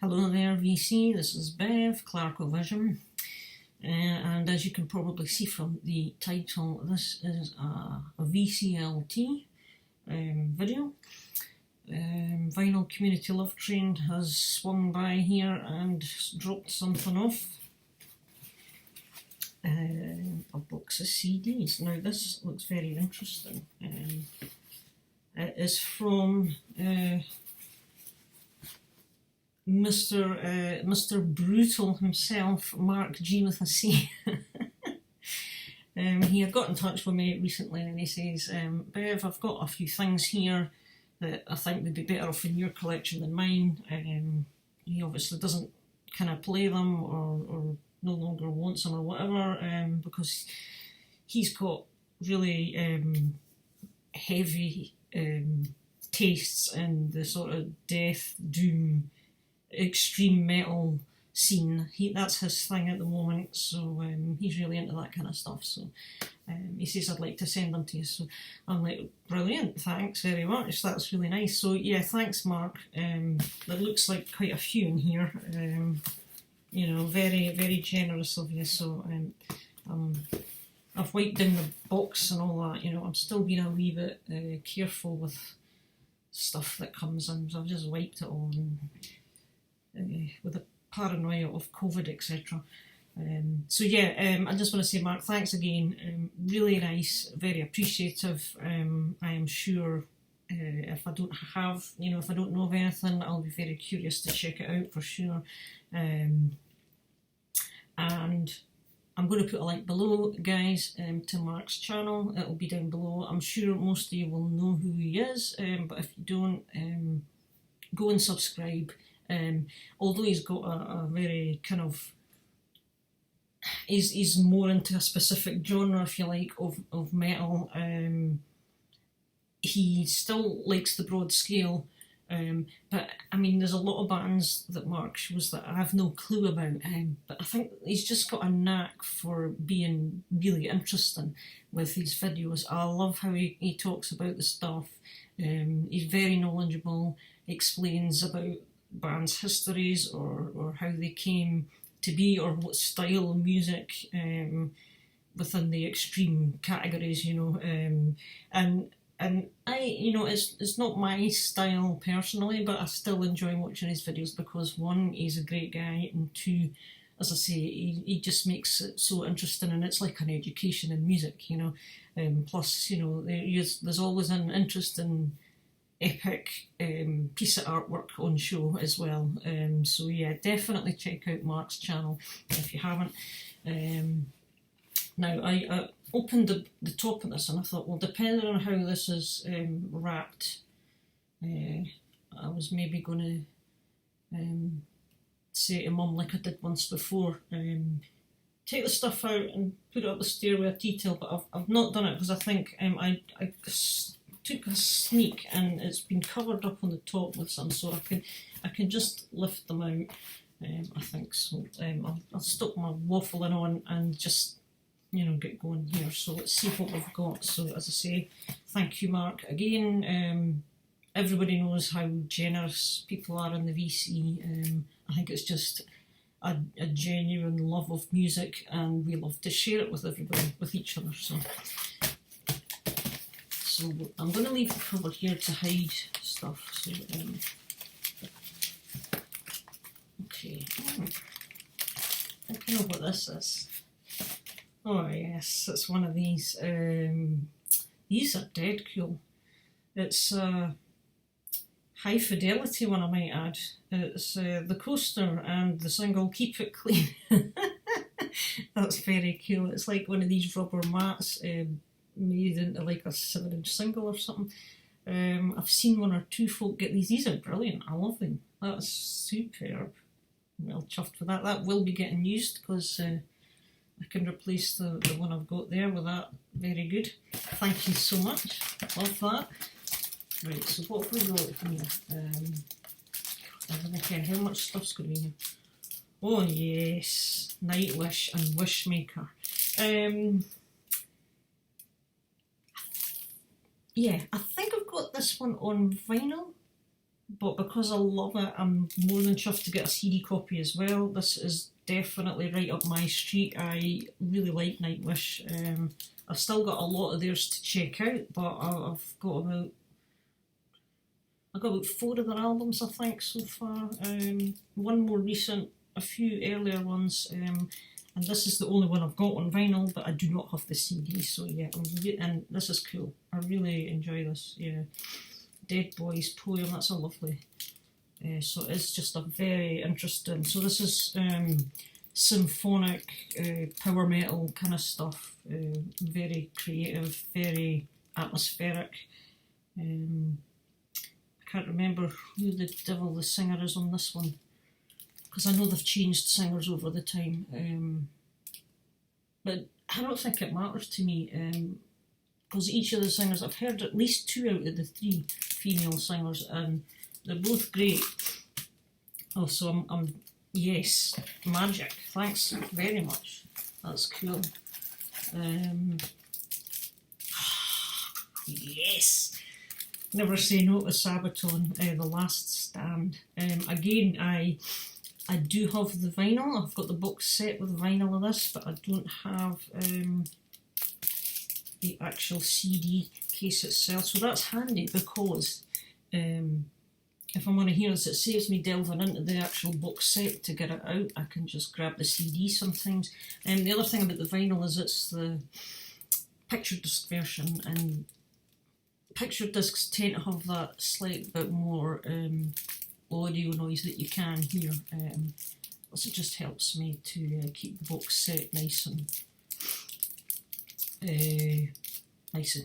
Hello there VC, this is Bev, Clerical Vision, and as you can probably see from the title, this is a VCLT video. Vinyl Community Love Train has swung by here and dropped something off. A box of CDs. Now this looks very interesting. It is from Mr. Brutal himself, Marc G with a C. He had got in touch with me recently and he says, Bev, I've got a few things here that I think would be better off in your collection than mine. He obviously doesn't kind of play them or no longer wants them or whatever, because he's got really heavy tastes in the sort of death, doom, extreme metal scene. That's his thing at the moment, so he's really into that kind of stuff. So he says I'd like to send them to you, so I'm like, brilliant, thanks very much, that's really nice. So yeah, thanks Mark. There looks like quite a few in here. You know, very, very generous of you. So I've wiped down the box and all that. You know, I'm still being a wee bit careful with stuff that comes in, so I've just wiped it all and, with the paranoia of COVID, etc. So yeah, I just want to say, Mark, thanks again. Really nice, very appreciative. I am sure if I don't have, you know, if I don't know of anything, I'll be very curious to check it out for sure. And I'm going to put a link below, guys, to Mark's channel. It'll be down below. I'm sure most of you will know who he is, but if you don't, go and subscribe. Although he's got a very kind of, he's more into a specific genre, if you like, of metal. He still likes the broad scale. But I mean, there's a lot of bands that Mark shows that I have no clue about, but I think he's just got a knack for being really interesting with his videos. I love how he talks about the stuff. He's very knowledgeable, explains about bands' histories or how they came to be or what style of music within the extreme categories, you know, and I, you know, it's not my style personally, but I still enjoy watching his videos because one, he's a great guy, and two, as I say, he just makes it so interesting, and it's like an education in music, you know. Plus, you know, there's always an interesting, epic piece of artwork on show as well. So yeah, definitely check out Mark's channel if you haven't. Now, I opened the top of this and I thought, well, depending on how this is wrapped, I was maybe going to say to Mum, like I did once before, take the stuff out and put it up the stairway of detail, but I've not done it because I think I took a sneak and it's been covered up on the top with some, so I can just lift them out, I think. So I'll stop my waffling on and just, you know, get going here. So let's see what we've got. So as I say, thank you Mark again. Everybody knows how generous people are in the VC. I think it's just a genuine love of music, and we love to share it with everybody, with each other. So I'm going to leave the cover here to hide stuff. So okay, I think I know what this is. Oh yes, it's one of these. These are dead cool. It's a high fidelity one, I might add. It's the coaster and the single Keep It Clean. That's very cool. It's like one of these rubber mats made into like a 7-inch single or something. I've seen one or two folk get these. These are brilliant. I love them. That's superb. I'm well chuffed with that. That will be getting used because I can replace the one I've got there with that. Very good. Thank you so much. Love that. Right, so what have we got here? I don't care how much stuff's going to be here. Oh yes, Nightwish and Wishmaker. Yeah, I think I've got this one on vinyl. but because I love it, I'm more than chuffed to get a CD copy as well. This is definitely right up my street. I really like Nightwish. I've still got a lot of theirs to check out, but I've got about 4 of their albums, I think, so far. One more recent, a few earlier ones, and this is the only one I've got on vinyl, but I do not have the CD, so yeah, and this is cool. I really enjoy this, yeah. Dead Boys Poem, that's a lovely. So it's just a very interesting. So this is symphonic power metal kind of stuff. Very creative, very atmospheric. I can't remember who the devil the singer is on this one, because I know they've changed singers over the time. But I don't think it matters to me. Because each of the singers, I've heard at least 2 out of the 3 female singers, and they're both great. Oh, so I'm yes, magic. Thanks very much. That's cool. Yes. Never Say No to Sabaton, The Last Stand. Again, I do have the vinyl. I've got the box set with vinyl of this, but I don't have the actual CD case itself, so that's handy because if I'm going to hear this, it saves me delving into the actual box set to get it out. I can just grab the CD sometimes. The other thing about the vinyl is it's the picture disc version, and picture discs tend to have that slight bit more audio noise that you can hear. So it just helps me to keep the box set nice and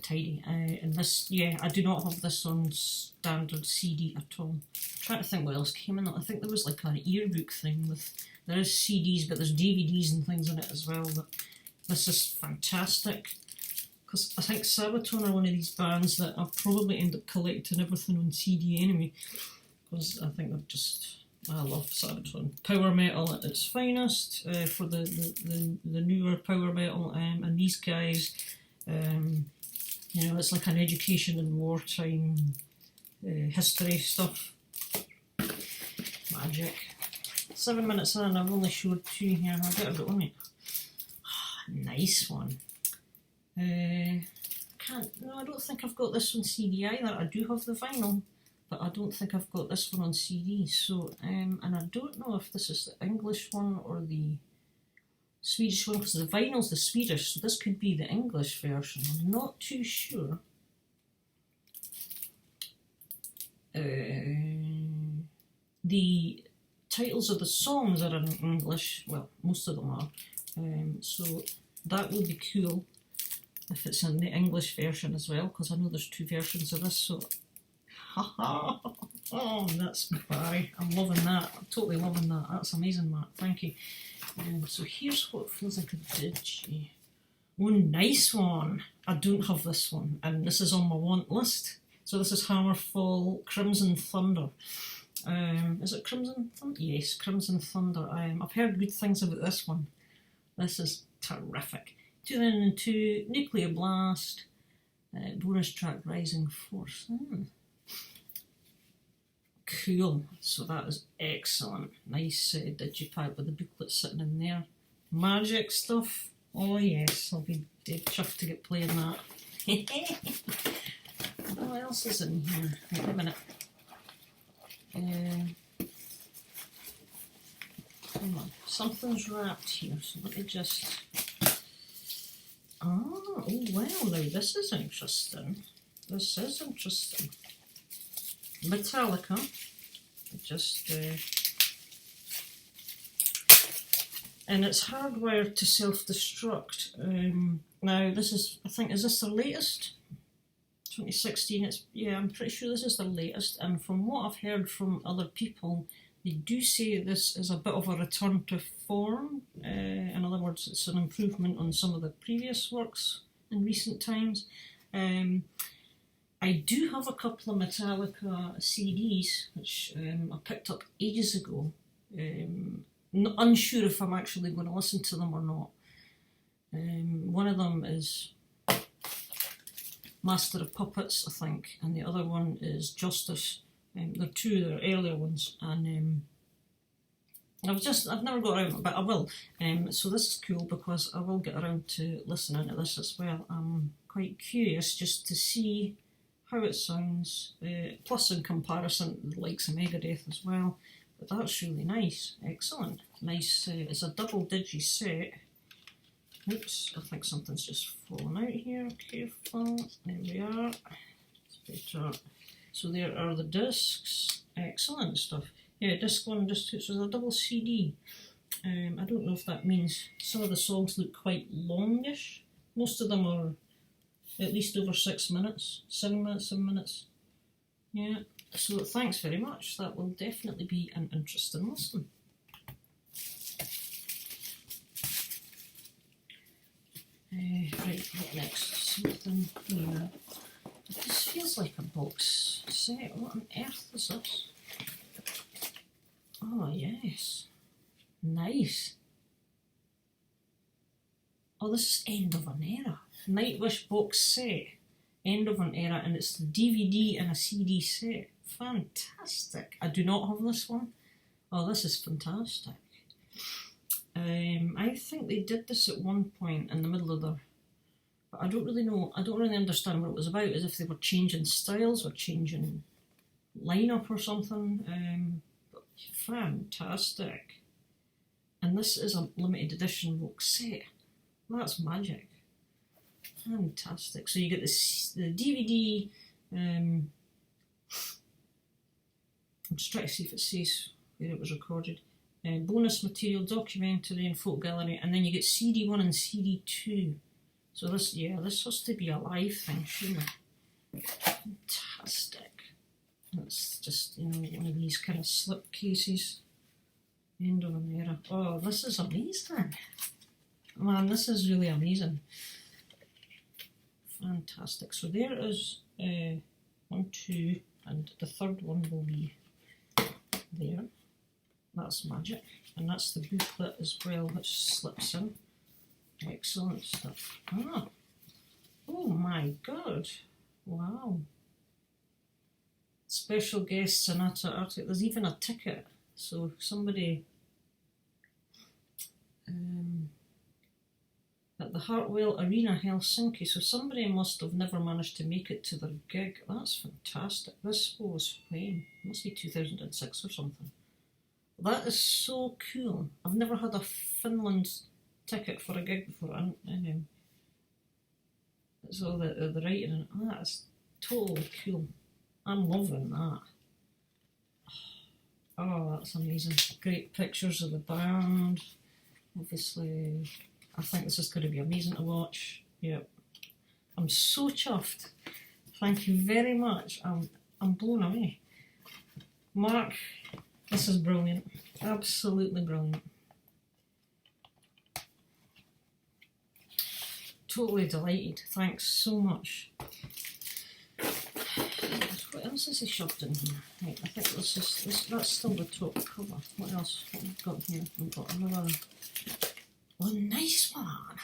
tidy. And this, yeah, I do not have this on standard CD at all. I'm trying to think what else came in it. I think there was like an yearbook thing with, there is CDs, but there's DVDs and things in it as well. But this is fantastic, because I think Sabaton are one of these bands that I'll probably end up collecting everything on CD anyway, because I think they're just, I love Sabaton. Power metal at its finest for the newer power metal, and these guys, you know, it's like an education in wartime history stuff. Magic. 7 minutes in, I've only showed 2 here. I better get on it. Nice one. No, I don't think I've got this on CD either. I do have the vinyl, but I don't think I've got this one on CD. So, and I don't know if this is the English one or the Swedish one, because the vinyl's the Swedish, so this could be the English version. I'm not too sure. The titles of the songs are in English, well, most of them are, so that would be cool if it's in the English version as well, because I know there's 2 versions of this, so haha, oh, that's Barry. I'm loving that. I'm totally loving that. That's amazing, Mark. Thank you. So here's what feels like a digi. Oh, nice one. I don't have this one, and this is on my want list. So this is Hammerfall Crimson Thunder. Is it Crimson Thunder? Yes, Crimson Thunder. I've heard good things about this one. This is terrific. 2002, Nuclear Blast, bonus track Rising Force. Cool, so that is excellent. Nice digipack with the booklet sitting in there. Magic stuff. Oh yes, I'll be dead chuffed to get playing that. What else is in here? Wait a minute. Come on, something's wrapped here, so let me just... Oh wow, now this is interesting. This is interesting. Metallica, just and it's hardwired to self-destruct. Now this is, I think, is this the latest? 2016. It's, yeah, I'm pretty sure this is the latest. And from what I've heard from other people, they do say this is a bit of a return to form. In other words, it's an improvement on some of the previous works in recent times. I do have a couple of Metallica CDs, which I picked up ages ago. Unsure if I'm actually going to listen to them or not. One of them is Master of Puppets, I think, and the other one is Justice. They're two of their earlier ones, and I've never got around, but I will. So this is cool because I will get around to listening to this as well. I'm quite curious just to see how it sounds, plus in comparison to the likes of Megadeth as well. But that's really nice, excellent, nice. It's a double digi set. Oops, I think something's just fallen out here. Careful, there we are. It's better. So there are the discs, excellent stuff. Yeah, disc 1 and disc 2, so there's a double CD. I don't know if that means some of the songs look quite longish. Most of them are at least over 6 minutes, 7 minutes, 7 minutes. Yeah, so thanks very much. That will definitely be an interesting listen. Right, what next? Something here. This feels like a box set. What on earth is this? Oh, yes. Nice. Oh, this is End of an Era. Nightwish box set. End of an Era, and it's the DVD and a CD set. Fantastic. I do not have this one. Oh, this is fantastic. I think they did this at one point in the middle of their... But I don't really know, I don't really understand what it was about, as if they were changing styles or changing lineup or something. But fantastic. And this is a limited edition box set. That's magic. Fantastic. So you get the DVD. I'm just trying to see if it says where it was recorded. Bonus material, documentary and photo gallery, and then you get CD1 and CD2. So this, yeah, this has to be a live thing, shouldn't it? Fantastic. It's just, you know, one of these kind of slip cases. End of an Era. Oh, this is amazing. Man, this is really amazing. Fantastic. So there is 1, 2, and the third one will be there. That's magic. And that's the booklet as well, which slips in. Excellent stuff. Ah. Oh my god. Wow. Special guest Sonata Arctic. There's even a ticket. So somebody at the Hartwell Arena, Helsinki. So somebody must have never managed to make it to their gig. That's fantastic. This was when? It must be 2006 or something. That is so cool. I've never had a Finland ticket for a gig before. So the writing in it, that is totally cool. I'm loving that. Oh, that's amazing. Great pictures of the band. Obviously, I think this is going to be amazing to watch. Yep. I'm so chuffed. Thank you very much. I'm blown away. Mark, this is brilliant. Absolutely brilliant. Totally delighted. Thanks so much. What else is he shoved in here? Right, I think that's still the top cover. What else? What have we got here? We've got another... Oh, nice one!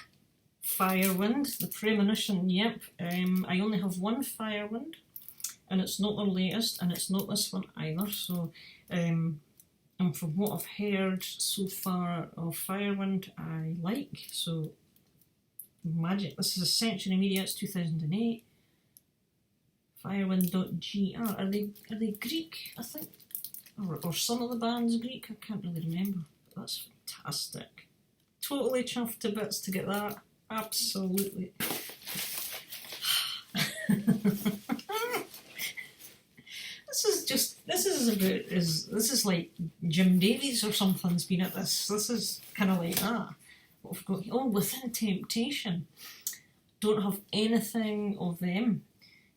Firewind, the Premonition, yep. I only have one Firewind, and it's not the latest, and it's not this one either, so... and from what I've heard so far of Firewind, I like, so... Magic. This is a Century Media, it's 2008. Firewind.gr. Are they Greek, I think? Or some of the band's Greek? I can't really remember. But that's fantastic. Totally chuffed to bits to get that. Absolutely. This is like Jim Davies or something's been at this. This is kind of like that. What we've got here. Oh, Within Temptation. Don't have anything of them.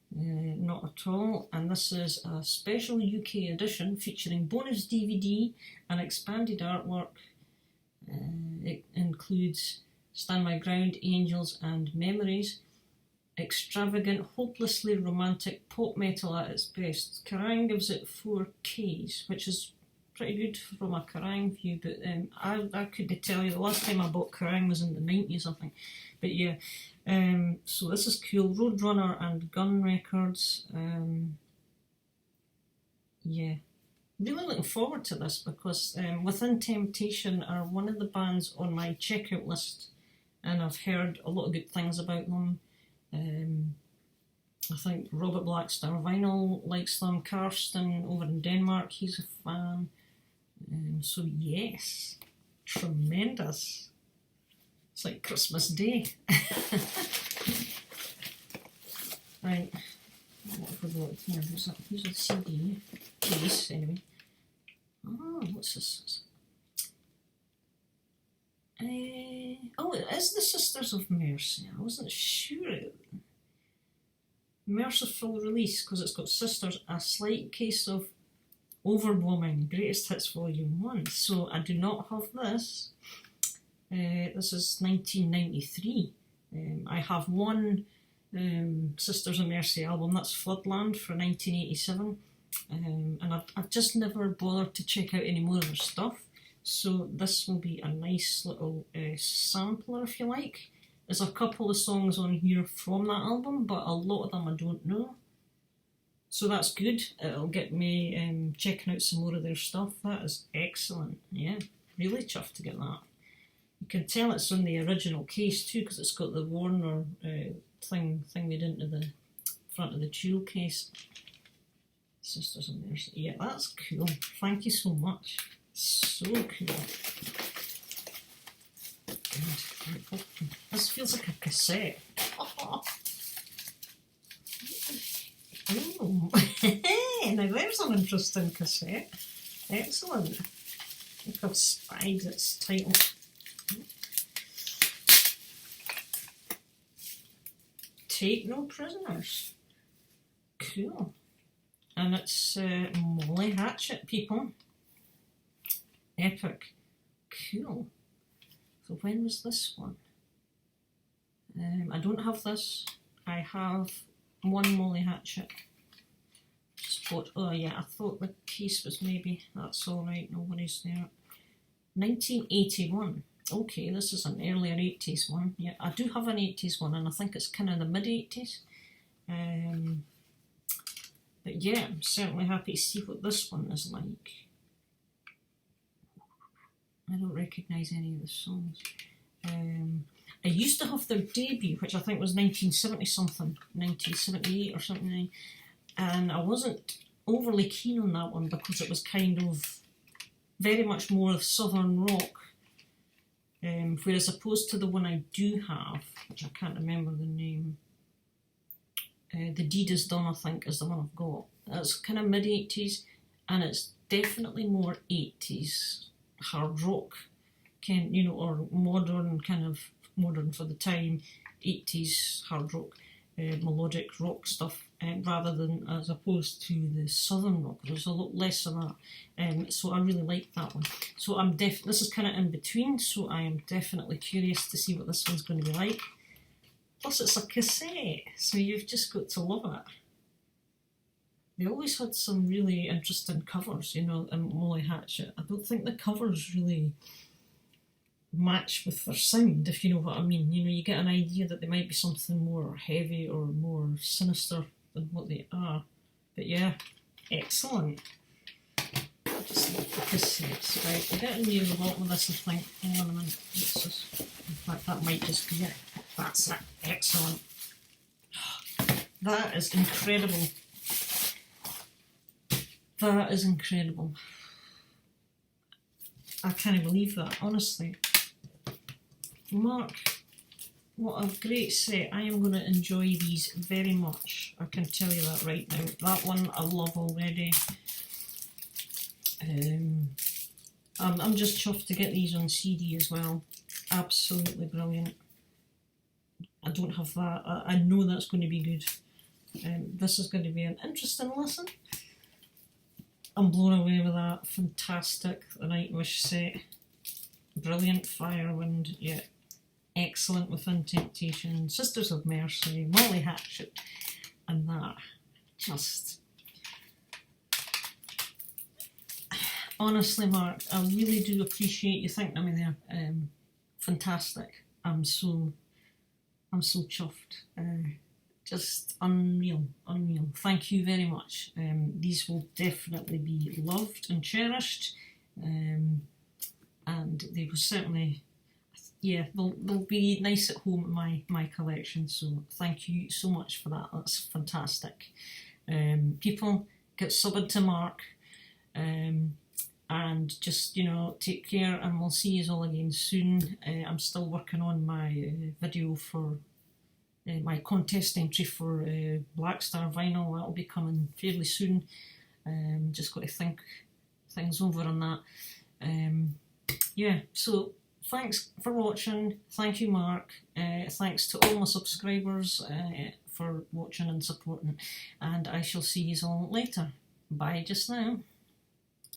Not at all, and this is a special UK edition featuring bonus DVD and expanded artwork. It includes Stand My Ground, Angels and Memories. Extravagant, hopelessly romantic pop metal at its best. Kerrang gives it 4 Ks, which is pretty good from a Kerrang view, but I couldn't tell you. The last time I bought Kerrang was in the 90s, I think. But yeah, so this is cool. Roadrunner and Gun Records. yeah, really looking forward to this because Within Temptation are one of the bands on my checkout list, and I've heard a lot of good things about them. I think Robert Blackstar Vinyl likes them. Karsten over in Denmark, he's a fan. So yes, tremendous. It's like Christmas Day. Right, what have we got here? Here's a CD case, anyway. Oh, what's this? Oh, it is the Sisters of Mercy. I wasn't sure. Merciful Release, because it's got Sisters, A Slight Case of Overblooming, Greatest Hits Volume 1. So I do not have this. This is 1993. I have one Sisters of Mercy album, that's Floodland for 1987. And I've just never bothered to check out any more of their stuff. So this will be a nice little sampler, if you like. There's a couple of songs on here from that album, but a lot of them I don't know. So that's good. It'll get me checking out some more of their stuff. That is excellent. Yeah, really chuffed to get that. You can tell it's on the original case too, because it's got the Warner thing made into the front of the jewel case. Sisters of Mercy. Yeah, that's cool. Thank you so much. So cool. And this feels like a cassette. Oh, now there's an interesting cassette. Excellent. I think I've spied its title. Take No Prisoners. Cool. And it's Molly Hatchet, people. Epic. Cool. So when was this one? I don't have this. I have one Molly Hatchet. Just bought, oh yeah, I thought the case was maybe, that's alright, no worries there. 1981. Okay, this is an earlier 80s one. Yeah, I do have an 80s one, and I think it's kind of the mid-80s. But yeah, I'm certainly happy to see what this one is like. I don't recognise any of the songs. I used to have their debut, which I think was 1970 something, 1978 or something, and I wasn't overly keen on that one because it was kind of very much more of southern rock, whereas opposed to the one I do have, which I can't remember the name, The Deed Is Done, I think, is the one I've got. It's kind of mid-80s, and it's definitely more 80s hard rock, you know, or modern, kind of modern for the time, 80s hard rock, melodic rock stuff, rather than as opposed to the southern rock. There's a lot less of that, so I really like that one. So this is kind of in between, so I am definitely curious to see what this one's going to be like. Plus it's a cassette, so you've just got to love it. They always had some really interesting covers, you know, in Molly Hatchet. I don't think the covers really match with their sound, if you know what I mean. You know, you get an idea that they might be something more heavy or more sinister than what they are. But yeah, excellent. I just love the cassettes. Right, we're getting near the bottom of this, I think. Hang on a minute. In fact, that might just be it. That's it. Excellent. That is incredible. That is incredible. I can't believe that, honestly. Mark, what a great set. I am going to enjoy these very much. I can tell you that right now. That one I love already. I'm just chuffed to get these on CD as well. Absolutely brilliant. I don't have that. I know that's going to be good. This is going to be an interesting listen. I'm blown away with that. Fantastic. The Nightwish set. Brilliant. Firewind. Yeah. Excellent. Within Temptation. Sisters of Mercy. Molly Hatchet. And that. Just. Honestly, Mark, I really do appreciate you thinking of me there. Fantastic. I'm so chuffed just unreal, unreal. Thank you very much. These will definitely be loved and cherished, and they will certainly, yeah, they'll be nice at home in my collection. So thank you so much for that. That's fantastic. People, get subbed to Marc, and just, you know, take care, and we'll see you all again soon. I'm still working on my video for my contest entry for Black Star vinyl. That'll be coming fairly soon. Just got to think things over on that. Yeah, so thanks for watching. Thank you, Marc. Thanks to all my subscribers for watching and supporting, and I shall see you all later. Bye just now.